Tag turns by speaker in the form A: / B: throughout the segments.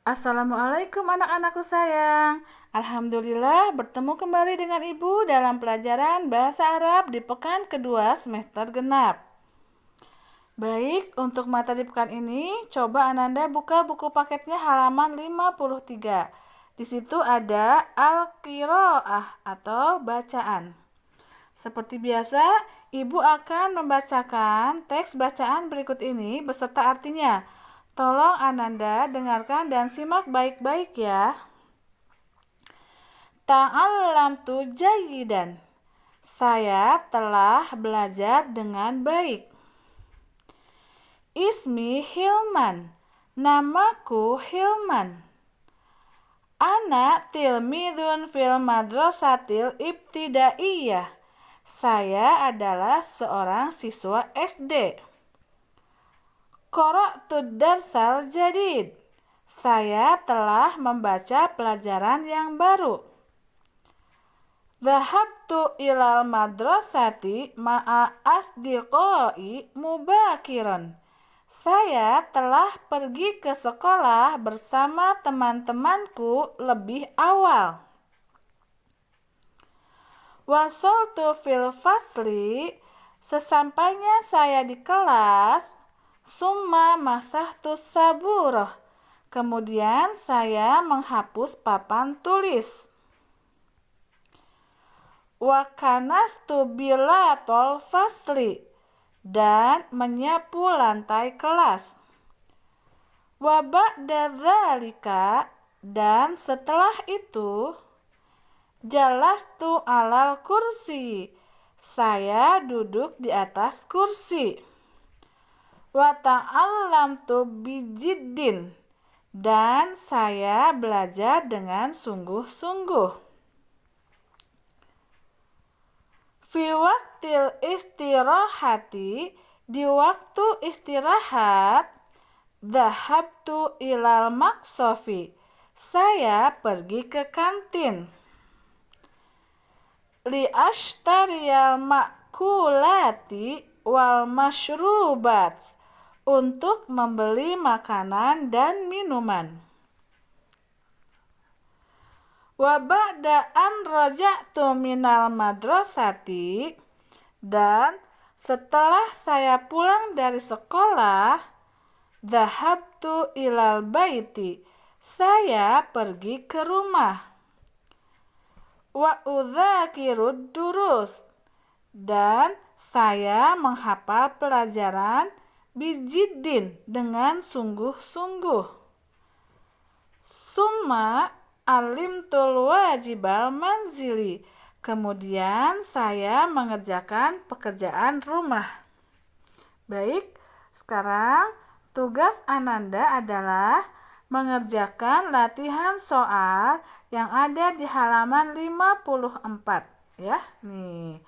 A: Assalamualaikum anak-anakku sayang. Alhamdulillah bertemu kembali dengan Ibu dalam pelajaran Bahasa Arab di pekan kedua semester genap. Baik, untuk materi pekan ini, coba Ananda buka buku paketnya halaman 53. Di situ ada Al-Qiraah atau bacaan. Seperti biasa, Ibu akan membacakan teks bacaan berikut ini beserta artinya. Tolong Ananda dengarkan dan simak baik-baik ya. Ta'allamtu jayyidan. Saya telah belajar dengan baik. Ismi Hilman. Namaku Hilman. Ana tilmidun fil madrasatil ibtidaiyah. Saya adalah seorang siswa SD. Qara'tud darsal jadid. Saya telah membaca pelajaran yang baru. Dhahabtu ilal madrasati ma'a asdiqai mubakiran. Saya telah pergi ke sekolah bersama teman-temanku lebih awal. Wasaltu fil fasli. Sesampainya saya di kelas, summa masahtu saburah. Kemudian saya menghapus papan tulis. Wa kanastu bilatol fasli. Dan menyapu lantai kelas. Wa ba'da dzalika. Dan setelah itu, jalastu alal kursi. Saya duduk di atas kursi. Wa ta'allamtu bijiddin. Dan saya belajar dengan sungguh-sungguh. Fi waktil istirahati. Di waktu istirahat. Dhahabtu ilal maksofi. Saya pergi ke kantin. Li ashtariyal makulati wal masyrubat. Untuk membeli makanan dan minuman. Wa ba'da an raja'tu minal madrasati. Dan setelah saya pulang dari sekolah, dhahabtu ilal baiti. Saya pergi ke rumah. Wa udzakirud durus. Dan saya menghafal pelajaran bijiddin dengan sungguh-sungguh. Summa alimtul wajibal manzili. Kemudian saya mengerjakan pekerjaan rumah. Baik, sekarang tugas Ananda adalah mengerjakan latihan soal yang ada di halaman 54 ya. Nih.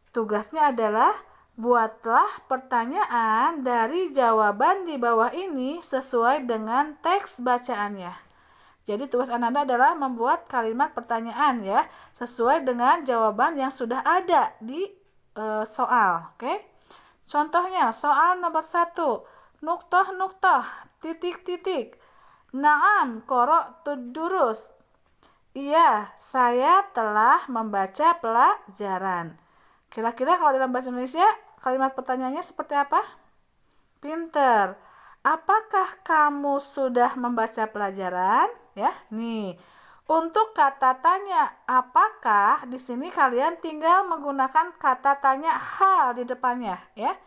A: Tugasnya adalah buatlah pertanyaan dari jawaban di bawah ini sesuai dengan teks bacaannya. Jadi tugas Ananda adalah membuat kalimat pertanyaan ya, sesuai dengan jawaban yang sudah ada di soal. Oke? Contohnya soal nomor 1. Nuktoh, titik-titik. Naam, qara'tud durus. Iya, saya telah membaca pelajaran. Kira-kira kalau dalam bahasa Indonesia, kalimat pertanyaannya seperti apa? Pinter. Apakah kamu sudah membaca pelajaran? Ya, nih. Untuk kata tanya apakah, di sini kalian tinggal menggunakan kata tanya hal di depannya, ya.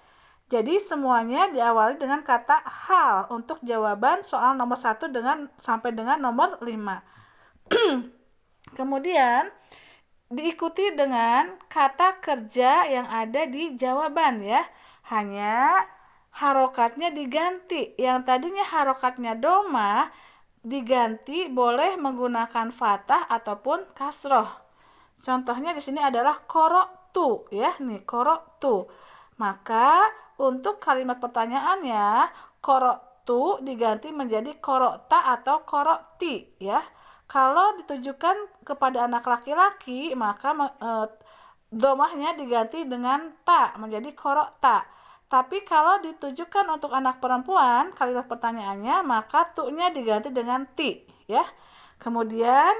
A: Jadi semuanya diawali dengan kata hal untuk jawaban soal nomor 1 sampai dengan nomor 5. Kemudian diikuti dengan kata kerja yang ada di jawaban ya. Hanya harokatnya diganti. Yang tadinya harokatnya doma diganti boleh menggunakan fathah ataupun kasroh. Contohnya di sini adalah qara'tu ya. Nih qara'tu. Maka untuk kalimat pertanyaannya qara'tu diganti menjadi qara'ta atau qara'ti ya. Kalau ditujukan kepada anak laki-laki, maka domahnya diganti dengan ta menjadi qara'ta. Tapi kalau ditujukan untuk anak perempuan, kalimat pertanyaannya, maka tu-nya diganti dengan ti, ya. Kemudian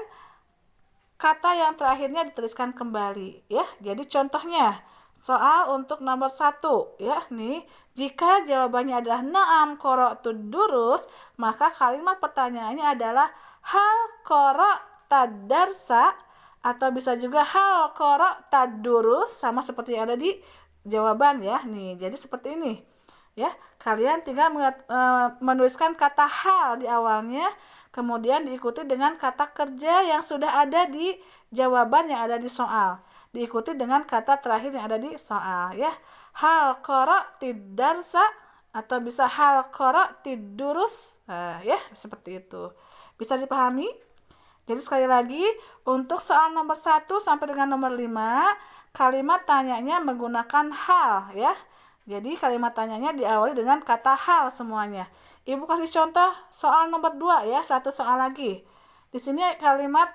A: kata yang terakhirnya dituliskan kembali, ya. Jadi contohnya, soal untuk nomor 1, ya. Nih, jika jawabannya adalah na'am qara'tu durus, maka kalimat pertanyaannya adalah hal qara'ta darsa, atau bisa juga hal qara'ta durus, sama seperti yang ada di jawaban, ya. Nih, jadi seperti ini, ya. Kalian tinggal menuliskan kata hal di awalnya, kemudian diikuti dengan kata kerja yang sudah ada di jawaban yang ada di soal, diikuti dengan kata terakhir yang ada di soal, ya. Hal qara'ti darsa, atau bisa hal qara'ti durus, ya, seperti itu. Bisa dipahami? Jadi sekali lagi, untuk soal nomor 1 sampai dengan nomor 5, kalimat tanyanya menggunakan hal, ya. Jadi kalimat tanyanya diawali dengan kata hal semuanya. Ibu kasih contoh soal nomor 2, ya, satu soal lagi. Di sini kalimat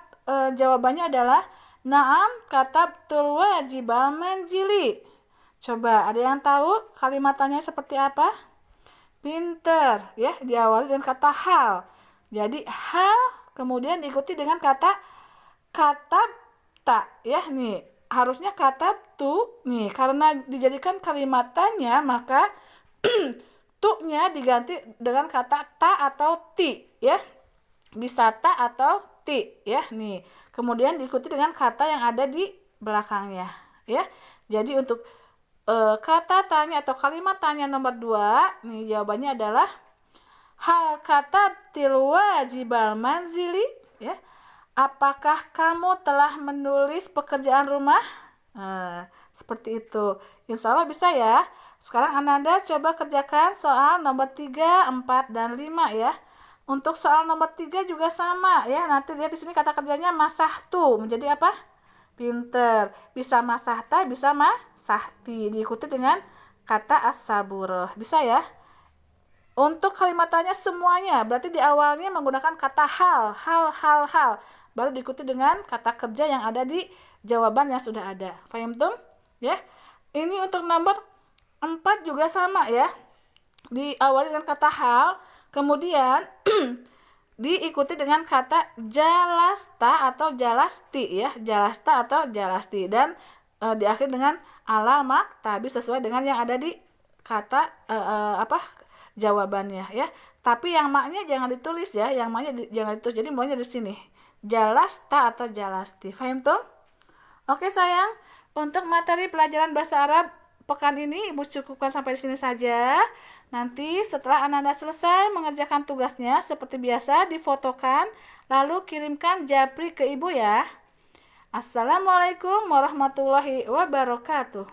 A: jawabannya adalah na'am katabtul wajibal manzili. Coba ada yang tahu kalimat tanyanya seperti apa? Pinter, ya, diawali dengan kata hal. Jadi hal kemudian diikuti dengan kata katabta, ya. Nih, harusnya katabtu. Nih, karena dijadikan kalimat tanya, maka tu-nya diganti dengan kata ta atau ti, ya. Bisa ta atau ti, ya. Nih, kemudian diikuti dengan kata yang ada di belakangnya, ya. Jadi untuk kata tanya atau kalimat tanya nomor 2, nih jawabannya adalah hal katabtil wajibal manzili, ya. Apakah kamu telah menulis pekerjaan rumah? Seperti itu. Insya Allah bisa, ya. Sekarang Ananda coba kerjakan soal nomor 3, 4, dan 5, ya. Untuk soal nomor 3 juga sama, ya. Nanti lihat di sini kata kerjanya masahtu menjadi apa? Pinter. Bisa masahta, bisa masahti. Diikuti dengan kata as-saburah. Bisa, ya. Untuk kalimat tanya semuanya, berarti di awalnya menggunakan kata hal, baru diikuti dengan kata kerja yang ada di jawaban yang sudah ada. Faham tuh? Ya. Ini untuk nomor 4 juga sama, ya. Diawali dengan kata hal, kemudian diikuti dengan kata jalasta atau jalasti, ya. Jalasta atau jalasti, dan diakhiri dengan ala maktabi sesuai dengan yang ada di kata jawabannya, ya. Tapi yang maknya jangan ditulis, ya. Yang maknya jangan ditulis. Jadi maknya di sini. Jalasta atau jalasti. Faham tuh? Oke, sayang. Untuk materi pelajaran bahasa Arab pekan ini Ibu cukupkan sampai di sini saja. Nanti setelah Ananda selesai mengerjakan tugasnya seperti biasa difotokan lalu kirimkan japri ke Ibu, ya. Assalamualaikum warahmatullahi wabarakatuh.